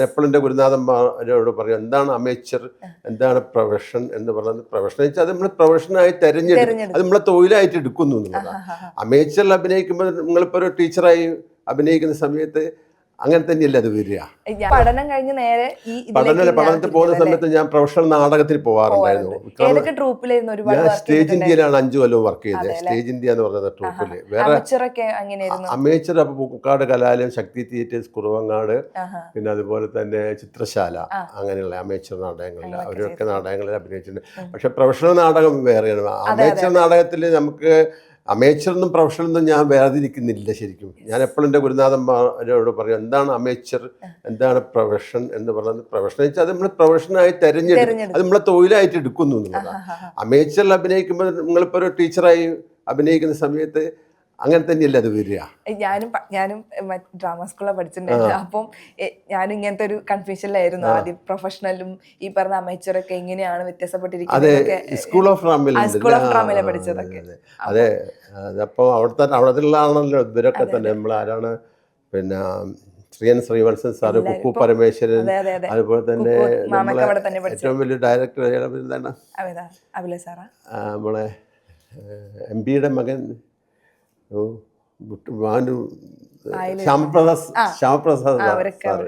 എപ്പോഴും എൻ്റെ ഗുരുനാഥന്മാരോട് പറയും എന്താണ് അമേച്ചർ, എന്താണ് പ്രൊഫഷൻ എന്ന് പറയുന്നത്. പ്രൊഫഷൻ വെച്ചാൽ അത് നമ്മൾ പ്രൊഫഷനായി തിരഞ്ഞെടുക്കും, അത് നമ്മളെ തൊഴിലായിട്ട് എടുക്കുന്നു എന്നുള്ളതാണ്. അമേച്ചറിൽ അഭിനയിക്കുമ്പോൾ നിങ്ങളിപ്പോൾ ഒരു ടീച്ചറായി അഭിനയിക്കുന്ന സമയത്ത് അങ്ങനെ തന്നെയല്ലേ അത് വരിക. പഠനം കഴിഞ്ഞ് നേരെ പഠനത്തിൽ പോകുന്ന സമയത്ത് ഞാൻ പ്രൊഫഷണൽ നാടകത്തിൽ പോകാറുണ്ടായിരുന്നു. ഞാൻ സ്റ്റേജ് ഇന്ത്യയിലാണ് 5 കൊല്ലം വർക്ക് ചെയ്തത്. സ്റ്റേജ് ഇന്ത്യ എന്ന് പറയുന്ന ട്രൂപ്പിൽ. വേറെ അമേച്ചർ അപ്പോൾ പൂക്കാട് കലാലയം, ശക്തി തിയേറ്റേഴ്സ് കുറുവങ്ങാട്, പിന്നെ അതുപോലെ തന്നെ ചിത്രശാല, അങ്ങനെയുള്ള അമേച്ചർ നാടകങ്ങളിൽ അവരൊക്കെ നാടകങ്ങളിൽ അഭിനയിച്ചിട്ടുണ്ട്. പക്ഷെ പ്രൊഫഷണൽ നാടകം വേറെയാണ്. അമേച്ചർ നാടകത്തിൽ നമുക്ക് അമേച്ചറെന്നും പ്രൊഫഷണലൊന്നും ഞാൻ വേർതിരിക്കുന്നില്ല ശരിക്കും. ഞാൻ എപ്പോഴും എൻ്റെ ഗുരുനാഥന്മാരോട് പറയും എന്താണ് അമേച്ചർ, എന്താണ് പ്രൊഫഷൻ എന്ന് പറയുന്നത്. പ്രൊഫഷൻ വെച്ചാൽ അത് നമ്മൾ പ്രൊഫഷനായി തിരഞ്ഞെടുക്കും, അത് നമ്മളെ തൊഴിലായിട്ട് എടുക്കുന്നു എന്നുള്ളതാണ്. അമേച്ചറിൽ അഭിനയിക്കുമ്പോൾ നിങ്ങളിപ്പോൾ ഒരു ടീച്ചറായി അഭിനയിക്കുന്ന സമയത്ത് അങ്ങനെ തന്നെയല്ലേ അത് വരിക. ഞാനും ഡ്രാമ സ്കൂളിൽ പഠിച്ചിട്ടുണ്ടായിരുന്നു. അപ്പം ഞാനും ഇങ്ങനത്തെ ഒരു കൺഫ്യൂഷനിലായിരുന്നു. ആദ്യം പ്രൊഫഷണലും ഈ പറഞ്ഞ അമേച്ചറൊക്കെ എങ്ങനെയാണ് വ്യത്യാസപ്പെട്ടിരിക്കുന്നത്. സ്കൂൾ ഓഫ് ഡ്രാമയിലെ പഠിച്ചതൊക്കെ. അതെ, അതപ്പോൾ അവിടത്തുള്ള ആണല്ലോ ഇവരൊക്കെ തന്നെ. നമ്മളാരാണ്, പിന്നെ ശ്രീവത്സൻ സാറ്, കുക്കു പരമേശ്വരൻ, അതുപോലെ തന്നെ ഏറ്റവും വലിയ ഡയറക്ടർ നമ്മളെ MP-യുടെ മകൻ ശ്യാമപ്രസാദ് സാറ്.